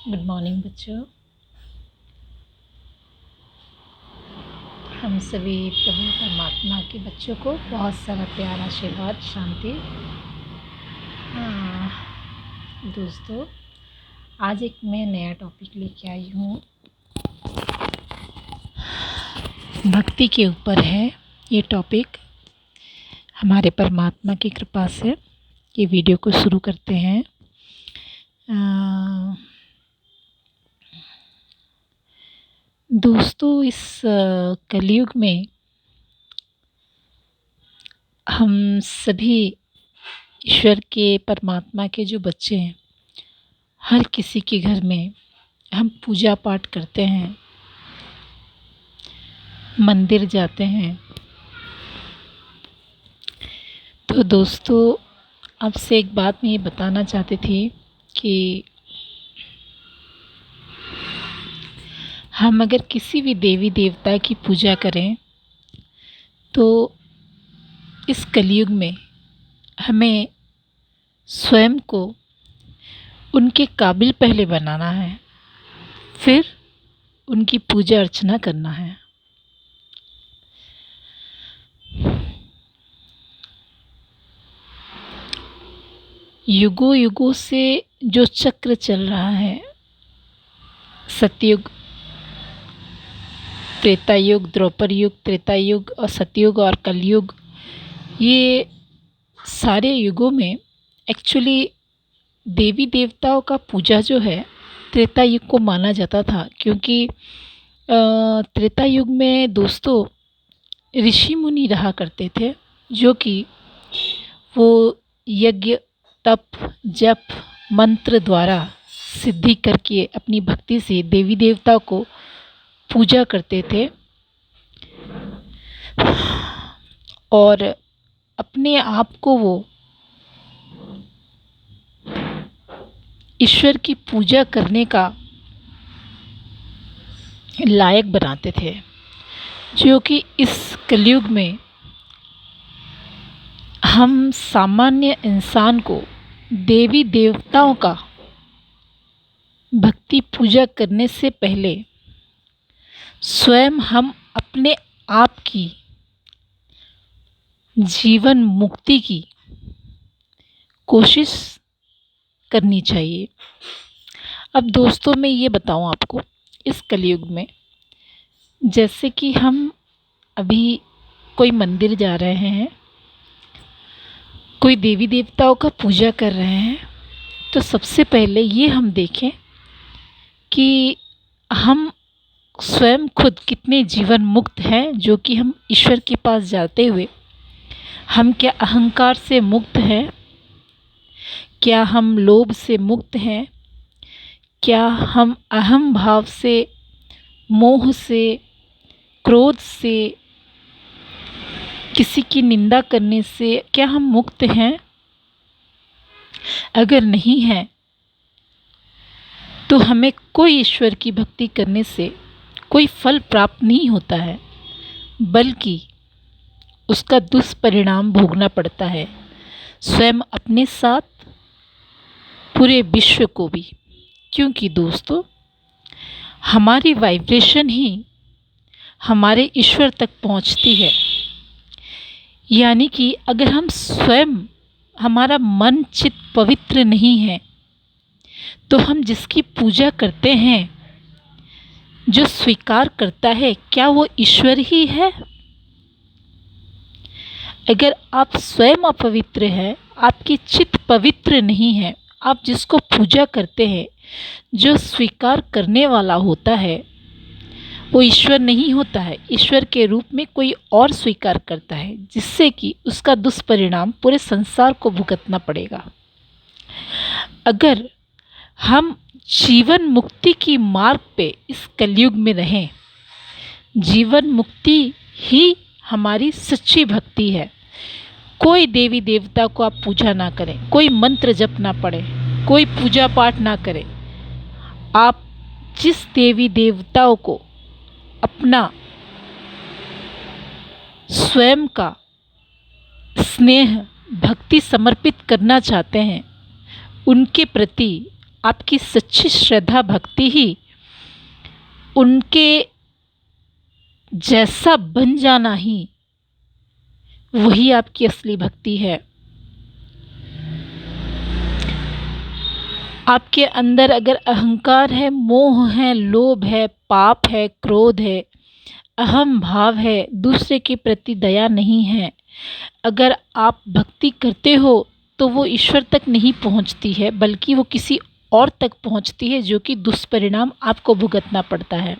Good morning बच्चों। हम सभी प्रभु परमात्मा के बच्चों को बहुत सारा प्यार, आशीर्वाद, शांति। दोस्तों, आज एक मैं नया टॉपिक लेके आई हूँ। भक्ति के ऊपर है ये टॉपिक। हमारे परमात्मा की कृपा से ये वीडियो को शुरू करते हैं। दोस्तों, इस कलयुग में हम सभी ईश्वर के, परमात्मा के जो बच्चे हैं, हर किसी के घर में हम पूजा पाठ करते हैं, मंदिर जाते हैं। तो दोस्तों, आपसे एक बात मैं ये बताना चाहती थी कि हम अगर किसी भी देवी देवता की पूजा करें तो इस कलयुग में हमें स्वयं को उनके काबिल पहले बनाना है, फिर उनकी पूजा अर्चना करना है। युगों युगों से जो चक्र चल रहा है, सतयुग, त्रेता युग, द्वापर युग, त्रेता युग और सतयुग और कलयुग, ये सारे युगों में एक्चुअली देवी देवताओं का पूजा जो है त्रेता युग को माना जाता था। क्योंकि त्रेता युग में दोस्तों ऋषि मुनि रहा करते थे, जो कि वो यज्ञ, तप, जप, मंत्र द्वारा सिद्धि करके अपनी भक्ति से देवी देवता को पूजा करते थे और अपने आप को वो ईश्वर की पूजा करने का लायक बनाते थे। जो कि इस कलयुग में हम सामान्य इंसान को देवी देवताओं का भक्ति पूजा करने से पहले स्वयं हम अपने आप की जीवन मुक्ति की कोशिश करनी चाहिए। अब दोस्तों, मैं ये बताऊं आपको, इस कलयुग में जैसे कि हम अभी कोई मंदिर जा रहे हैं, कोई देवी देवताओं का पूजा कर रहे हैं, तो सबसे पहले ये हम देखें कि हम स्वयं खुद कितने जीवन मुक्त हैं। जो कि हम ईश्वर के पास जाते हुए हम क्या अहंकार से मुक्त हैं, क्या हम लोभ से मुक्त हैं, क्या हम अहम भाव से, मोह से, क्रोध से, किसी की निंदा करने से क्या हम मुक्त हैं। अगर नहीं है तो हमें कोई ईश्वर की भक्ति करने से कोई फल प्राप्त नहीं होता है, बल्कि उसका दुष्परिणाम भोगना पड़ता है, स्वयं अपने साथ, पूरे विश्व को भी। क्योंकि दोस्तों, हमारी वाइब्रेशन ही हमारे ईश्वर तक पहुंचती है। यानी कि अगर हम स्वयं, हमारा मन चित्त पवित्र नहीं है, तो हम जिसकी पूजा करते हैं, जो स्वीकार करता है, क्या वो ईश्वर ही है? अगर आप स्वयं अपवित्र हैं, आपकी चित्त पवित्र नहीं है, आप जिसको पूजा करते हैं, जो स्वीकार करने वाला होता है, वो ईश्वर नहीं होता है। ईश्वर के रूप में कोई और स्वीकार करता है, जिससे कि उसका दुष्परिणाम पूरे संसार को भुगतना पड़ेगा। अगर हम जीवन मुक्ति की मार्ग पे इस कलयुग में रहें, जीवन मुक्ति ही हमारी सच्ची भक्ति है। कोई देवी देवता को आप पूजा ना करें, कोई मंत्र जप ना पढ़े, कोई पूजा पाठ ना करें। आप जिस देवी देवताओं को अपना स्वयं का स्नेह, भक्ति समर्पित करना चाहते हैं, उनके प्रति आपकी सच्ची श्रद्धा भक्ति ही उनके जैसा बन जाना ही वही आपकी असली भक्ति है। आपके अंदर अगर अहंकार है, मोह है, लोभ है, पाप है, क्रोध है, अहम भाव है, दूसरे के प्रति दया नहीं है, अगर आप भक्ति करते हो तो वो ईश्वर तक नहीं पहुंचती है, बल्कि वो किसी और तक पहुंचती है, जो कि दुष्परिणाम आपको भुगतना पड़ता है।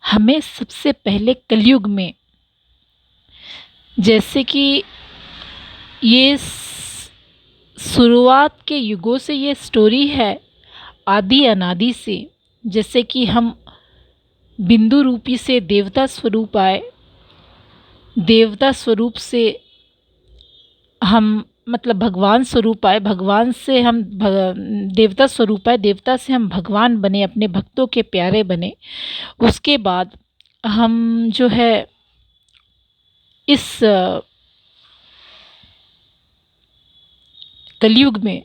हमें सबसे पहले कलयुग में, जैसे कि ये शुरुआत के युगों से ये स्टोरी है, आदि अनादि से, जैसे कि हम बिंदु रूपी से देवता स्वरूप आए, देवता स्वरूप से हम मतलब भगवान स्वरूप आए, भगवान से हम देवता स्वरूप आए, देवता से हम भगवान बने, अपने भक्तों के प्यारे बने। उसके बाद हम जो है इस कलयुग में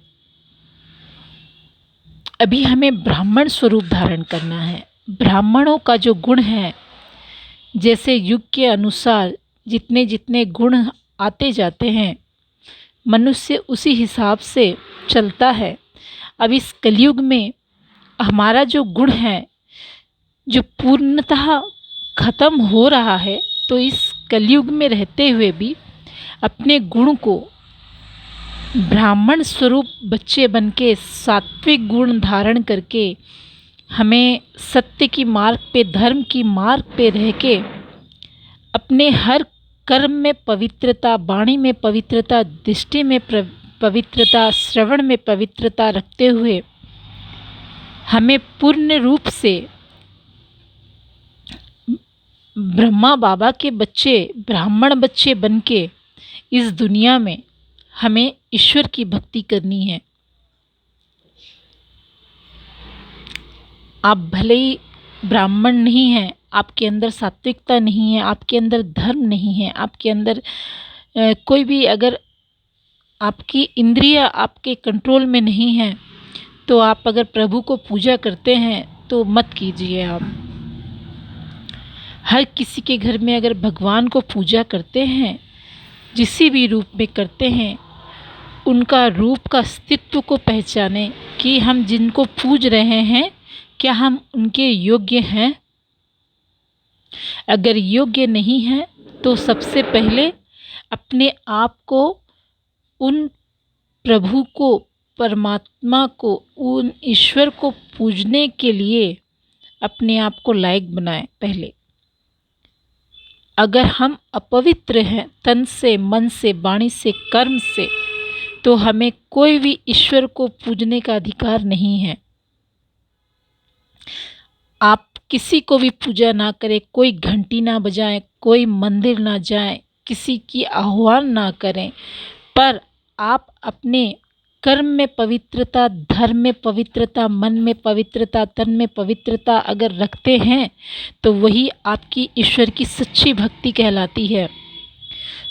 अभी हमें ब्राह्मण स्वरूप धारण करना है। ब्राह्मणों का जो गुण है, जैसे युग के अनुसार जितने जितने गुण आते जाते हैं, मनुष्य उसी हिसाब से चलता है। अब इस कलयुग में हमारा जो गुण है, जो पूर्णतः खत्म हो रहा है, तो इस कलयुग में रहते हुए भी अपने गुण को ब्राह्मण स्वरूप बच्चे बनके सात्विक गुण धारण करके हमें सत्य की मार्ग पे, धर्म की मार्ग पे रह के अपने हर कर्म में पवित्रता, वाणी में पवित्रता, दृष्टि में पवित्रता, श्रवण में पवित्रता रखते हुए हमें पूर्ण रूप से ब्रह्मा बाबा के बच्चे, ब्राह्मण बच्चे बनके इस दुनिया में हमें ईश्वर की भक्ति करनी है। आप भले ही ब्राह्मण नहीं हैं, आपके अंदर सात्विकता नहीं है, आपके अंदर धर्म नहीं है, आपके अंदर कोई भी, अगर आपकी इंद्रिय आपके कंट्रोल में नहीं है, तो आप अगर प्रभु को पूजा करते हैं तो मत कीजिए। आप हर किसी के घर में अगर भगवान को पूजा करते हैं, जिसी भी रूप में करते हैं, उनका रूप का अस्तित्व को पहचानें कि हम जिनको पूज रहे हैं, क्या हम उनके योग्य हैं। अगर योग्य नहीं हैं तो सबसे पहले अपने आप को उन प्रभु को, परमात्मा को, उन ईश्वर को पूजने के लिए अपने आप को लायक बनाएं पहले। अगर हम अपवित्र हैं तन से, मन से, वाणी से, कर्म से, तो हमें कोई भी ईश्वर को पूजने का अधिकार नहीं है। आप किसी को भी पूजा ना करें, कोई घंटी ना बजाएं, कोई मंदिर ना जाएं, किसी की आह्वान ना करें, पर आप अपने कर्म में पवित्रता, धर्म में पवित्रता, मन में पवित्रता, तन में पवित्रता अगर रखते हैं, तो वही आपकी ईश्वर की सच्ची भक्ति कहलाती है,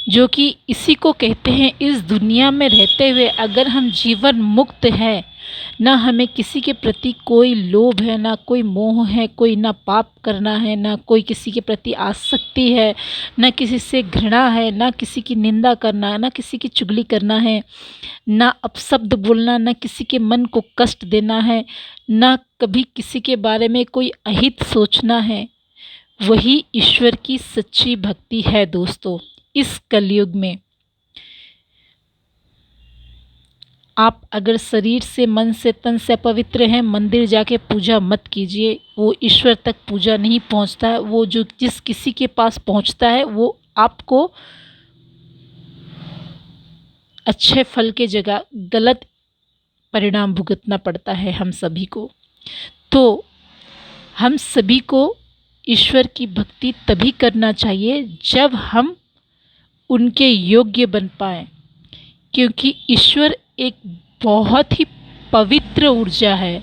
जो कि इसी को कहते हैं, इस दुनिया में रहते हुए अगर हम जीवन मुक्त हैं, ना हमें किसी के प्रति कोई लोभ है, ना कोई मोह है, कोई ना पाप करना है, ना कोई किसी के प्रति आसक्ति है, ना किसी से घृणा है, ना किसी की निंदा करना है, ना किसी की चुगली करना है, ना अपशब्द बोलना, ना किसी के मन को कष्ट देना है, ना कभी किसी के बारे में कोई अहित सोचना है, वही ईश्वर की सच्ची भक्ति है। दोस्तों, इस कलयुग में आप अगर शरीर से, मन से, तन से पवित्र हैं, मंदिर जाके पूजा मत कीजिए। वो ईश्वर तक पूजा नहीं पहुंचता है। वो जो जिस किसी के पास पहुंचता है, वो आपको अच्छे फल के जगह गलत परिणाम भुगतना पड़ता है हम सभी को। तो हम सभी को ईश्वर की भक्ति तभी करना चाहिए जब हम उनके योग्य बन पाएँ, क्योंकि ईश्वर एक बहुत ही पवित्र ऊर्जा है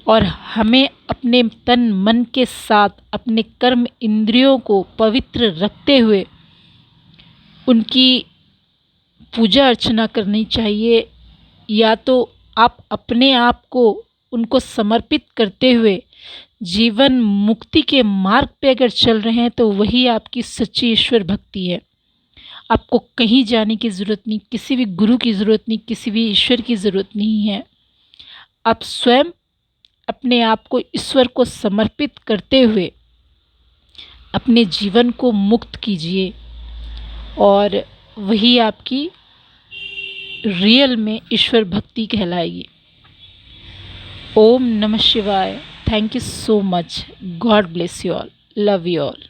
और हमें अपने तन मन के साथ अपने कर्म इंद्रियों को पवित्र रखते हुए उनकी पूजा अर्चना करनी चाहिए। या तो आप अपने आप को उनको समर्पित करते हुए जीवन मुक्ति के मार्ग पे अगर चल रहे हैं तो वही आपकी सच्ची ईश्वर भक्ति है। आपको कहीं जाने की ज़रूरत नहीं, किसी भी गुरु की ज़रूरत नहीं, किसी भी ईश्वर की ज़रूरत नहीं है। आप स्वयं अपने आप को ईश्वर को समर्पित करते हुए अपने जीवन को मुक्त कीजिए और वही आपकी रियल में ईश्वर भक्ति कहलाएगी। ओम नमः शिवाय। Thank you so much. God bless you all. Love you all.